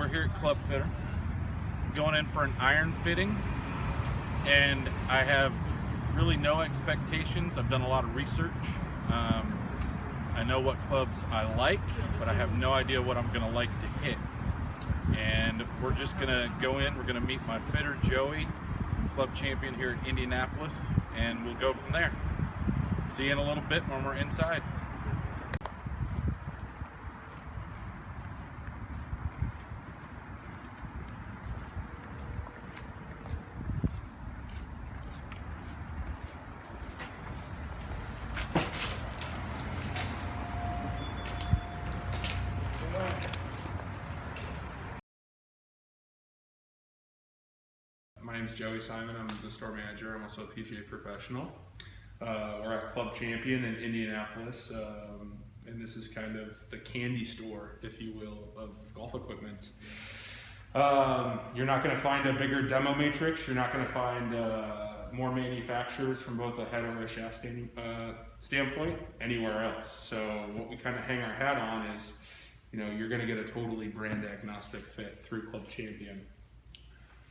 we're here at Club Fitter, going in for an iron fitting, and I have really no expectations. I've done a lot of research. I know what clubs I like, but I have no idea what I'm gonna like to hit. And we're just gonna go in, we're gonna meet my fitter, Joey, from Club Chamion here at Indianapolis, and we'll go from there. See you in a little bit when we're inside. My name is Joey Simon. I'm the store manager. I'm also a PGA professional. We're at Club Chamion in Indianapolis, and this is kind of the candy store, if you will, of golf equipment. You're not going to find a bigger demo matrix. You're not going to find more manufacturers from both a head or a shaft standpoint anywhere else. So what we kind of hang our hat on is, you're going to get a totally brand agnostic fit through Club Chamion.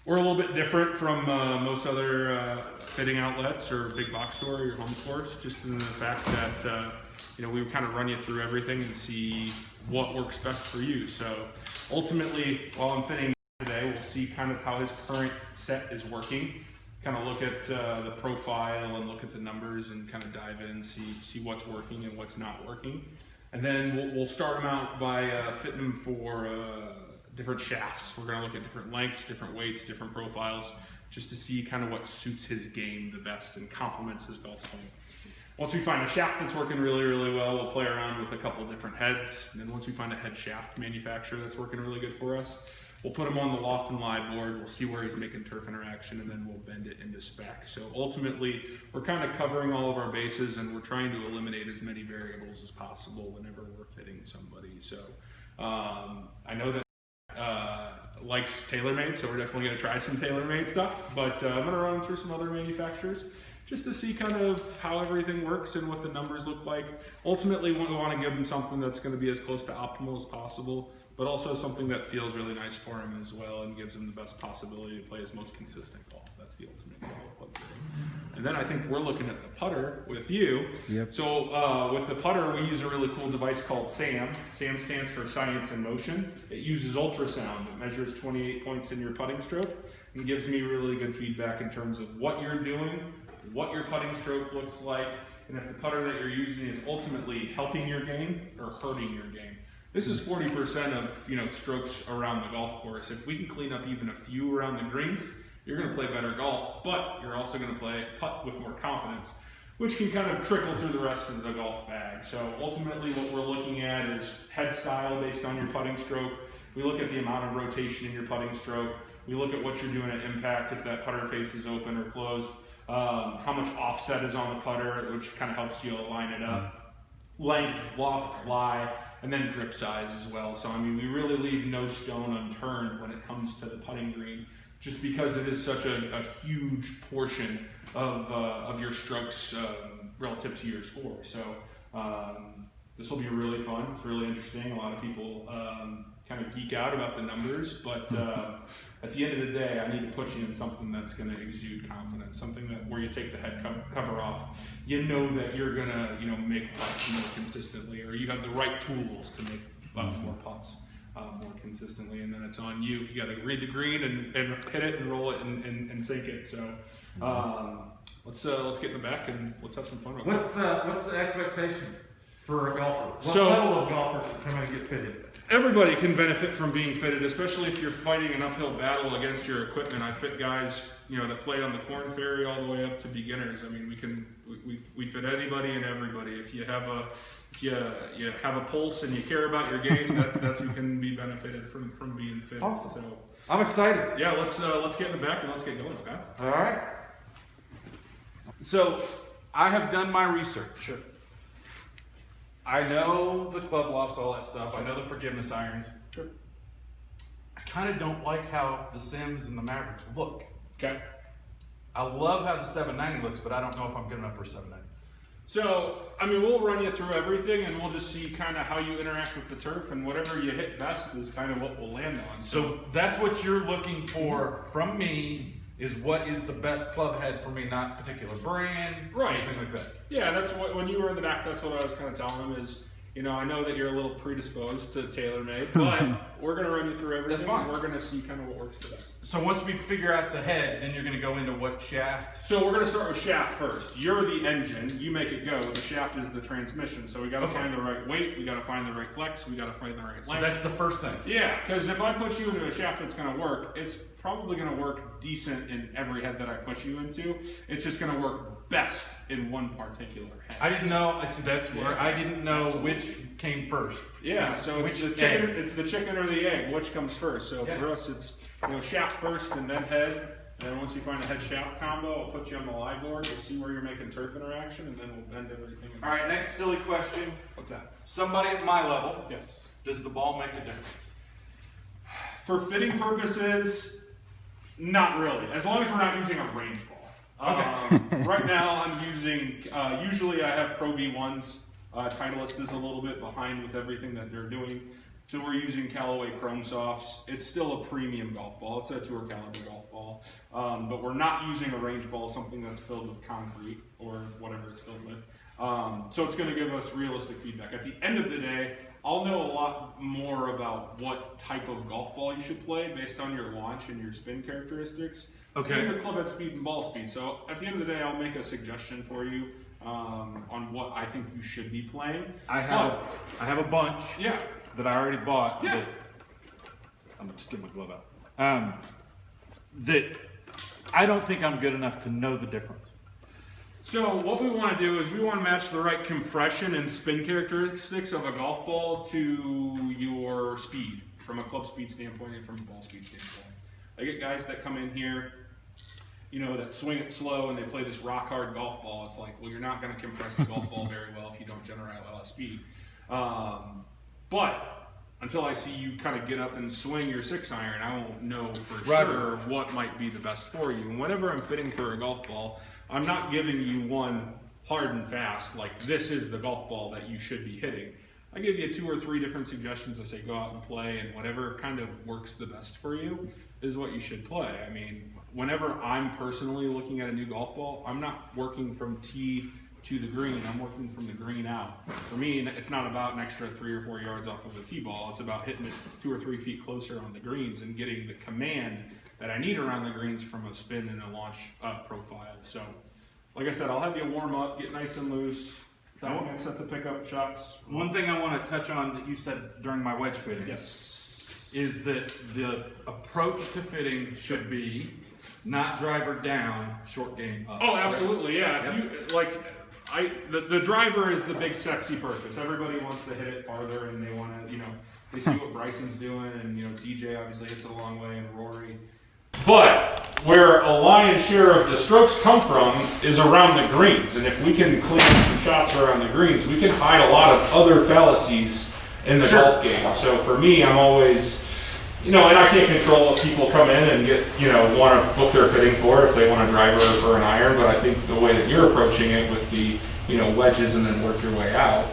We're a little bit different from most other fitting outlets or big box store or your home course, just in the fact that we kind of run you through everything and see what works best for you. So ultimately, while I'm fitting today, we'll see kind of how his current set is working, kind of look at the profile and look at the numbers and kind of dive in, see what's working and what's not working. And then we'll start him out by fitting him for different shafts. We're going to look at different lengths, different weights, different profiles, just to see kind of what suits his game the best and complements his golf swing. Once we find a shaft that's working really, really well, we'll play around with a couple different heads. And then once we find a head shaft manufacturer that's working really good for us, we'll put him on the loft and lie board. We'll see where he's making turf interaction, and then we'll bend it into spec. So ultimately, we're kind of covering all of our bases, and we're trying to eliminate as many variables as possible whenever we're fitting somebody. So I know that likes TaylorMade, so we're definitely going to try some TaylorMade stuff, but I'm going to run through some other manufacturers just to see kind of how everything works and what the numbers look like. Ultimately, we want to give him something that's going to be as close to optimal as possible, but also something that feels really nice for him as well and gives him the best possibility to play his most consistent golf. That's the ultimate goal of club fitting. And then I think we're looking at the putter with you. Yep. So with the putter, we use a really cool device called SAM. SAM stands for Science in Motion. It uses ultrasound. It measures 28 points in your putting stroke and gives me really good feedback in terms of what you're doing, what your putting stroke looks like, and if the putter that you're using is ultimately helping your game or hurting your game. This is 40% of strokes around the golf course. If we can clean up even a few around the greens, you're going to play better golf, but you're also going to putt with more confidence, which can kind of trickle through the rest of the golf bag. So ultimately what we're looking at is head style based on your putting stroke. We look at the amount of rotation in your putting stroke. We look at what you're doing at impact, if that putter face is open or closed, how much offset is on the putter, which kind of helps you line it up. Length, loft, lie, and then grip size as well. So we really leave no stone unturned when it comes to the putting green, just because it is such a huge portion of your strokes relative to your score. So this will be really fun. It's really interesting. A lot of people kind of geek out about the numbers, but at the end of the day, I need to put you in something that's going to exude confidence, something that where you take the head cover off, you know that you're going to make putts more consistently, or you have the right tools to make more putts more consistently, and then it's on you. You got to read the green and hit it and roll it and sink it. So let's get in the back and let's have some fun. What's the expectation for a golfer? What level of golfers can come in and get fitted? Everybody can benefit from being fitted, especially if you're fighting an uphill battle against your equipment. I fit guys, that play on the Corn Ferry all the way up to beginners. We fit anybody and everybody. If you have a pulse and you care about your game, that's you can be benefited from being fit. Awesome. So I'm excited. yeah, let's get in the back and let's get going. Okay. All right. So I have done my research. Sure. I know the club lofts, all that stuff. I know the forgiveness irons. Sure. I kind of don't like how the Sims and the Mavericks look. Okay. I love how the 790 looks, but I don't know if I'm good enough for 790. So, I mean, we'll run you through everything, and we'll just see kind of how you interact with the turf, and whatever you hit best is kind of what we'll land on. So that's what you're looking for from me, is what is the best club head for me, not particular brand, Right. anything like that. Yeah, that's what, when you were in the back, that's what I was kind of telling him is, you know, I know that you're a little predisposed to TaylorMade, but we're going to run you through everything. That's fine. And we're going to see kind of what works the best. So once we figure out the head, then you're going to go into what shaft? So we're going to start with shaft first. You're the engine. You make it go. The shaft is the transmission. So we got to find the right weight. We got to find the right flex. We got to find the right length. So that's the first thing. Yeah, because if I put you into a shaft that's going to work, it's probably going to work decent in every head that I put you into. It's just going to work best in one particular head. I didn't know. That's where I didn't know which came first. Yeah, so it's the chicken. It's the chicken or the egg. Which comes first? So for us, it's shaft first and then head. And then once you find a head shaft combo, I'll put you on the live board. We'll see where you're making turf interaction, and then we'll bend everything. All right, next silly question. What's that? Somebody at my level, Yes. does the ball make a difference? For fitting purposes, not really. As long as we're not using a range ball. Okay. Right now, I'm using. Usually, I have Pro V1s. Titleist is a little bit behind with everything that they're doing. So we're using Callaway Chrome Softs. It's still a premium golf ball. It's a tour caliber golf ball. But we're not using a range ball, something that's filled with concrete or whatever it's filled with. So it's going to give us realistic feedback. At the end of the day, I'll know a lot more about what type of golf ball you should play based on your launch and your spin characteristics. Okay. And your club head speed and ball speed. So at the end of the day, I'll make a suggestion for you on what I think you should be playing. I have a bunch. Yeah. That I already bought. Yeah. That, I'm gonna just get my glove out. That I don't think I'm good enough to know the difference. So what we want to do is we want to match the right compression and spin characteristics of a golf ball to your speed, from a club speed standpoint and from a ball speed standpoint. I get guys that come in here, that swing it slow and they play this rock hard golf ball. It's like, well, you're not going to compress the golf ball very well if you don't generate a lot of speed. But until I see you kind of get up and swing your 6-iron, I won't know for sure what might be the best for you. And whenever I'm fitting for a golf ball, I'm not giving you one hard and fast, like this is the golf ball that you should be hitting. I give you 2 or 3 different suggestions. I say go out and play, and whatever kind of works the best for you is what you should play. I mean, whenever I'm personally looking at a new golf ball, I'm not working from tee to the green, I'm working from the green out. For me, it's not about an extra 3 or 4 yards off of the tee ball. It's about hitting it 2 or 3 feet closer on the greens and getting the command that I need around the greens from a spin and a launch profile. So, like I said, I'll have you warm up, get nice and loose. Get set to pick up shots. One thing I want to touch on that you said during my wedge fitting. Yes. Is that the approach to fitting should be not driver down, short game up. Oh, absolutely, yeah. If you like. The driver is the big sexy purchase. Everybody wants to hit it farther, and they want to, they see what Bryson's doing, and DJ obviously hits it a long way, and Rory. But where a lion's share of the strokes come from is around the greens, and if we can clean up some shots around the greens, we can hide a lot of other fallacies in the golf game. So for me, I'm always, and I can't control what people come in and get, want to book their fitting for if they want a driver or for an iron, but I think the way that you're approaching it with the, wedges and then work your way out.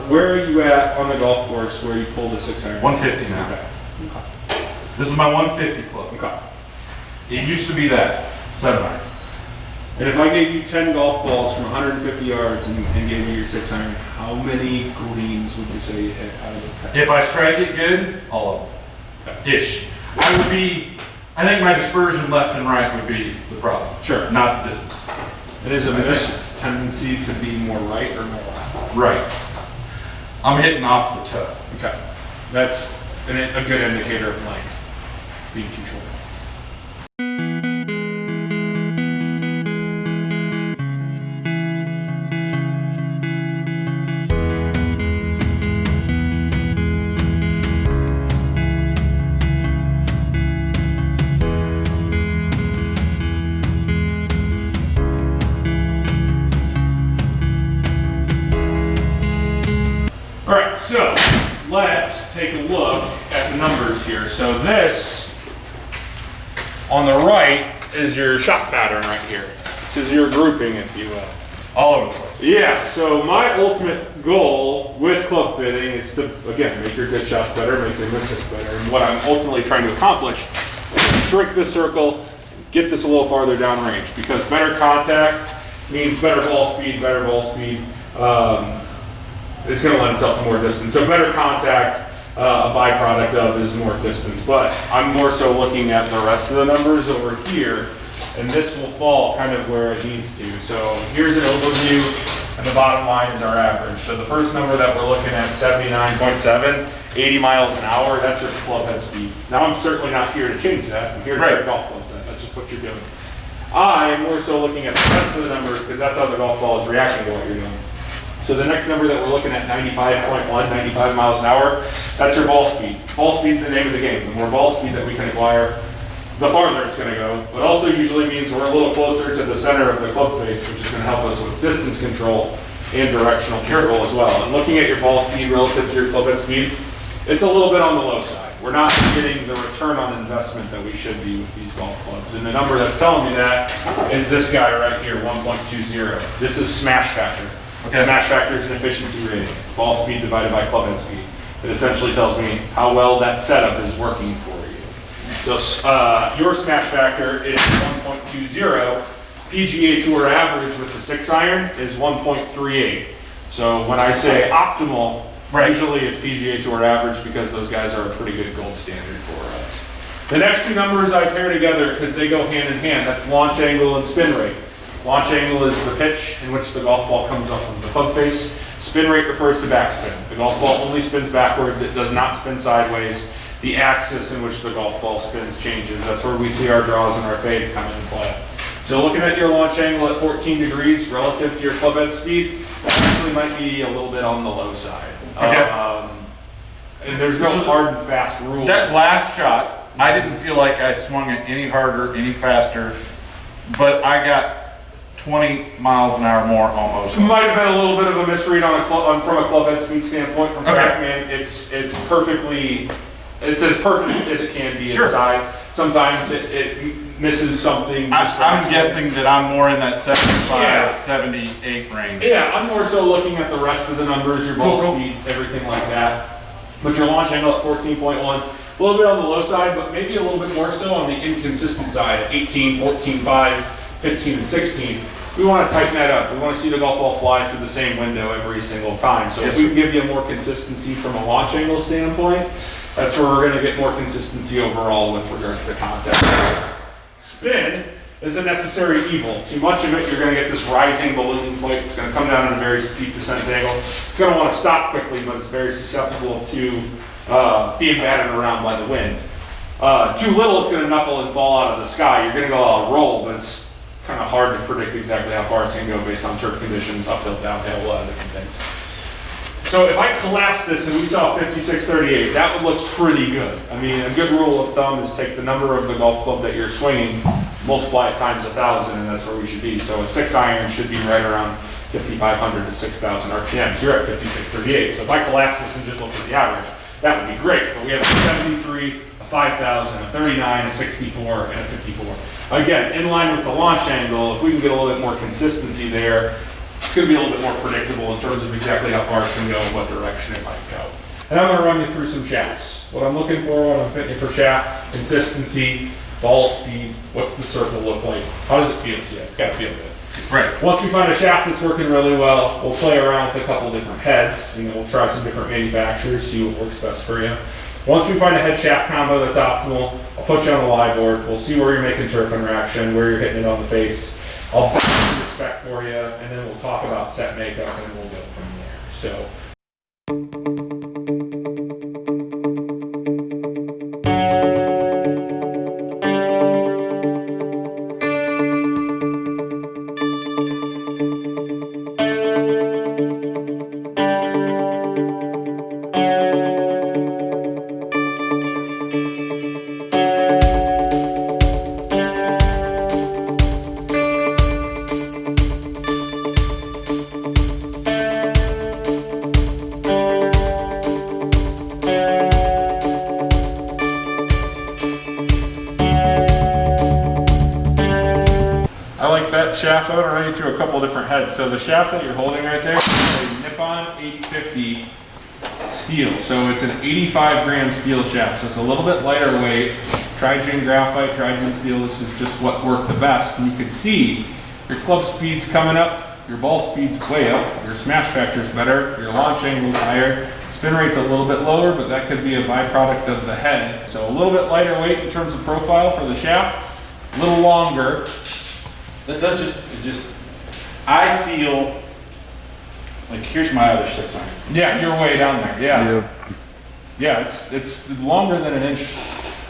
Where are you at on the golf course where you pull the 6-iron? 150 now. Okay. This is my 150 club. Okay. It used to be that 7-iron. And if I gave you 10 golf balls from 150 yards and gave you your 6-iron, how many greens would you say you hit out of the 10? If I strike it good, all of them. Ish. I think my dispersion left and right would be the problem. Sure. Not the distance. It is a tendency to be more right or more left? Right. I'm hitting off the toe. Okay. That's a good indicator of length, being too short. Alright, so let's take a look at the numbers here. So this, on the right, is your shot pattern right here. This is your grouping, if you will. all over the place. Yeah, so my ultimate goal with club fitting is to, again, make your good shots better, make your miss hits better. And what I'm ultimately trying to accomplish is to shrink this circle, get this a little farther downrange, because better contact means better ball speed, it's going to lend itself to more distance. So better contact, a byproduct of is more distance. But I'm more so looking at the rest of the numbers over here, and this will fall kind of where it needs to. So here's an overview, and the bottom line is our average. So the first number that we're looking at, 79.7, 80 miles an hour, that's your club head speed. Now I'm certainly not here to change that. I'm here to get golf clubs set. That's just what you're doing. I'm more so looking at the rest of the numbers because that's how the golf ball is reacting to what you're doing. So the next number that we're looking at, 95.1, 95 miles an hour, that's your ball speed. Ball speed's the name of the game. The more ball speed that we can acquire, the farther it's going to go. But also usually means we're a little closer to the center of the club face, which is going to help us with distance control and directional control as well. And looking at your ball speed relative to your club head speed, it's a little bit on the low side. We're not getting the return on investment that we should be with these golf clubs. And the number that's telling me that is this guy right here, 1.20. This is smash factor. Okay. Smash factor is an efficiency rating. It's ball speed divided by club head speed. It essentially tells me how well that setup is working for you. So your smash factor is 1.20. PGA Tour average with the 6-iron is 1.38. So when I say optimal, usually it's PGA Tour average because those guys are a pretty good gold standard for us. The next two numbers I pair together because they go hand in hand. That's launch angle and spin rate. Launch angle is the pitch in which the golf ball comes up from the club face. Spin rate refers to backspin. The golf ball only spins backwards. It does not spin sideways. The axis in which the golf ball spins changes. That's where we see our draws and our fades come into play. So looking at your launch angle at 14 degrees relative to your club head speed, that actually might be a little bit on the low side. Okay. And there's no hard and fast rule. That last shot, I didn't feel like I swung it any harder, any faster, but I got 20 miles an hour more almost. It might have been a little bit of a misread on from a club head speed standpoint. From TrackMan, it's as perfect as it can be inside. Sometimes it misses something. I'm guessing that I'm more in that 75, 78 range. Yeah, I'm more so looking at the rest of the numbers, your ball speed, everything like that. But your launch angle at 14.1, a little bit on the low side, but maybe a little bit more so on the inconsistent side at 18, 14, 5, 15, and 16. We want to tighten that up. We want to see the golf ball fly through the same window every single time. So if we can give you more consistency from a launch angle standpoint, that's where we're going to get more consistency overall with regards to contact. Spin is a necessary evil. Too much of it, you're going to get this rising balloon flight. It's going to come down at a very steep descent angle. It's going to want to stop quickly, but it's very susceptible to being battered around by the wind. Too little, it's going to knuckle and fall out of the sky. You're going to go out roll, but it's kind of hard to predict exactly how far it's going to go based on turf conditions, uphill, downhill, a lot of different things. So if I collapse this and we saw 56.38, that would look pretty good. I mean, a good rule of thumb is take the number of the golf club that you're swinging, multiply it times 1,000, and that's where we should be. So a 6-iron should be right around 5,500 to 6,000 RPMs. You're at 56.38. So if I collapse this and just look at the average, that would be great. But we have a 73, a 5,000, a 39, a 64, and a 54. Again, in line with the launch angle, if we can get a little bit more consistency there, it's going to be a little bit more predictable in terms of exactly how far it's going to go and what direction it might go. And I'm going to run you through some shafts. What I'm looking for when I'm fitting you for shaft, consistency, ball speed, what's the circle look like? How does it feel to you? It's got to feel good. Right. Once we find a shaft that's working really well, we'll play around with a couple different heads. We'll try some different manufacturers, see what works best for you. Once we find a head shaft combo that's optimal, I'll put you on the live board. We'll see where you're making turf interaction, where you're hitting it on the face. I'll put some respect for you, and then we'll talk about set makeup, and we'll go from there. So. shaft, I want to run you through a couple different heads. So the shaft that you're holding right there is a Nippon 850 steel. So it's an 85 gram steel shaft. So it's a little bit lighter weight. Tri-gen graphite, tri-gen steel, this is just what worked the best. And you can see your club speed's coming up, your ball speed's way up, your smash factor's better, your launch angle's higher. Spin rate's a little bit lower, but that could be a byproduct of the head. So a little bit lighter weight in terms of profile for the shaft, a little longer. That does I feel like here's my other 6 iron. Yeah, you're way down there, yeah. Yep. Yeah, it's longer than an inch.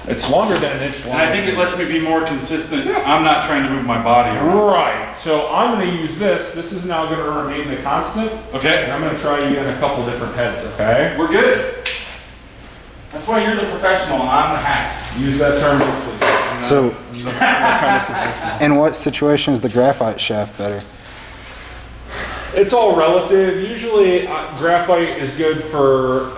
It's longer than an inch long. And I think it lets me be more consistent. I'm not trying to move my body around. Right, so I'm gonna use this. This is now gonna remain the constant. Okay. And I'm gonna try you in a couple different heads, okay? We're good. That's why you're the professional and I'm the hack. Use that term loosely. So, in what situation is the graphite shaft better? It's all relative. Usually graphite is good for,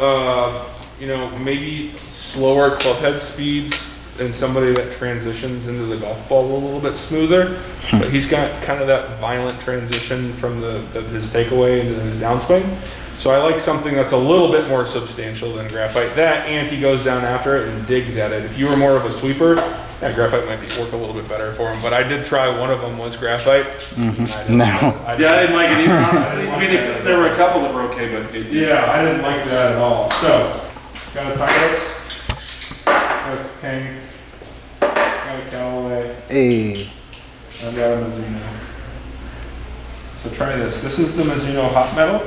you know, maybe slower club head speeds and somebody that transitions into the golf ball a little bit smoother. But he's got kind of that violent transition from his takeaway into his downswing. So I like something that's a little bit more substantial than graphite. That, and he goes down after it and digs at it. If you were more of a sweeper, yeah, graphite might work a little bit better for him. But I did try, one of them was graphite. No. I didn't like it either, honestly. I mean, there were a couple that were okay, but Yeah, I didn't like that at all. So, got a Titlest, got a King, got a Callaway, Hey. I've got a Mizuno. So try this. This is the Mizuno Hot Metal.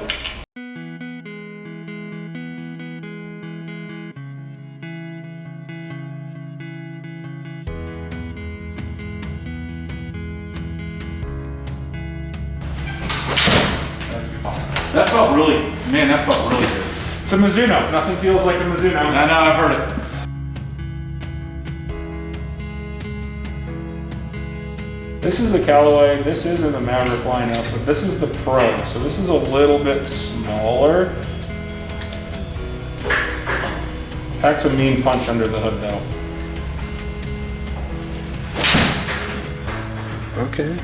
that felt really good. It's a Mizuno. Nothing feels like a Mizuno. I know, I've heard it. This is the Callaway. This isn't a Maverick lineup, but this is the Pro. So this is a little bit smaller. Packs a mean punch under the hood though. Okay.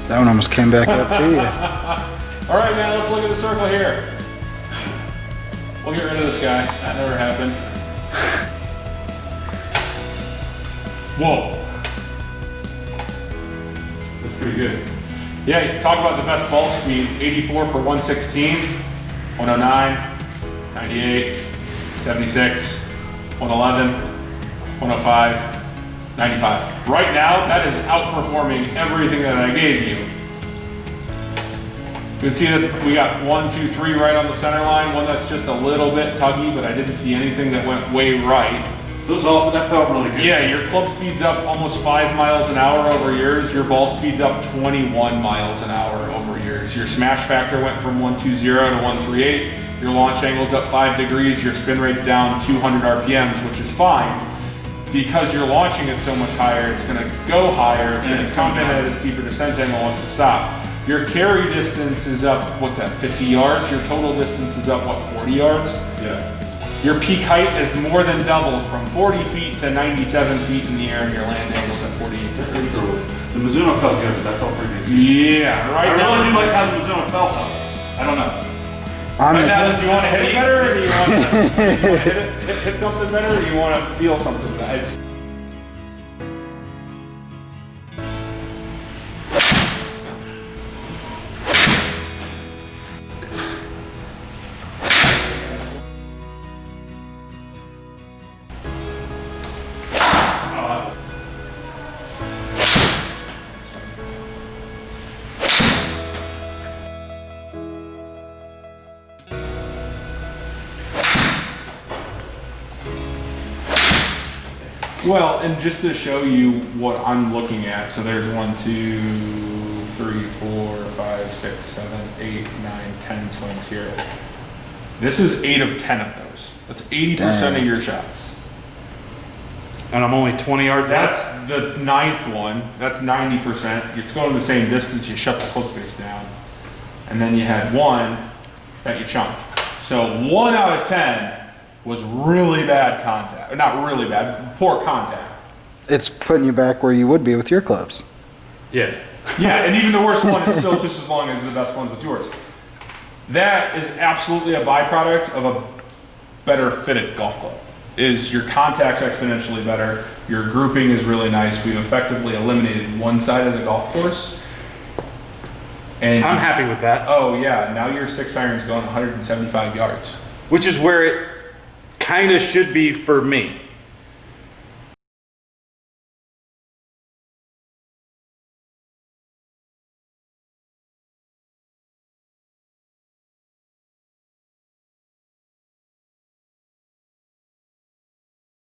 That one almost came back up to you. All right, man, let's look at the circle here. We'll get rid of this guy. That never happened. Whoa. That's pretty good. Yeah, talk about the best ball speed. 84 for 116, 109, 98, 76, 111, 105, 95. Right now, that is outperforming everything that I gave you. You can see that we got 1, 2, 3 right on the center line, one that's just a little bit tuggy, but I didn't see anything that went way right. That felt really good. Yeah, your club speed's up almost 5 miles an hour over yours. Your ball speed's up 21 miles an hour over yours. Your smash factor went from 120 to 138. Your launch angle's up 5 degrees. Your spin rate's down 200 RPMs, which is fine. Because you're launching it so much higher, it's gonna go higher, it's gonna come in at a steeper descent angle once to stop. Your carry distance is up, what's that, 50 yards? Your total distance is up, what, 40 yards? Yeah. Your peak height has more than doubled from 40 feet to 97 feet in the air, and your land angle's at 48 degrees. The Mizuno felt good, but that felt pretty good. Yeah, right I now. really do like how the Mizuno felt though. I don't know. Right now, do you want to hit it better, or do you want to hit something better, or do you want to feel something better? It's well, and just to show you what I'm looking at, so there's 1, 2, 3, 4, 5, 6, 7, 8, 9, 10 swings here. This is 8 of 10 of those. That's 80% of your shots. And I'm only 20 yards out. That's the 9th one. That's 90%. It's going the same distance. You shut the hook face down. And then you had one that you chunked. So 1 out of 10 was really bad contact. Not really bad, poor contact. It's putting you back where you would be with your clubs. Yes. Yeah, and even the worst one is still just as long as the best ones with yours. That is absolutely a byproduct of a better fitted golf club. Is your contact's exponentially better, your grouping is really nice. We've effectively eliminated one side of the golf course. And I'm happy with that. oh yeah, now your 6-iron's going 175 yards. Which is where it kind of should be for me.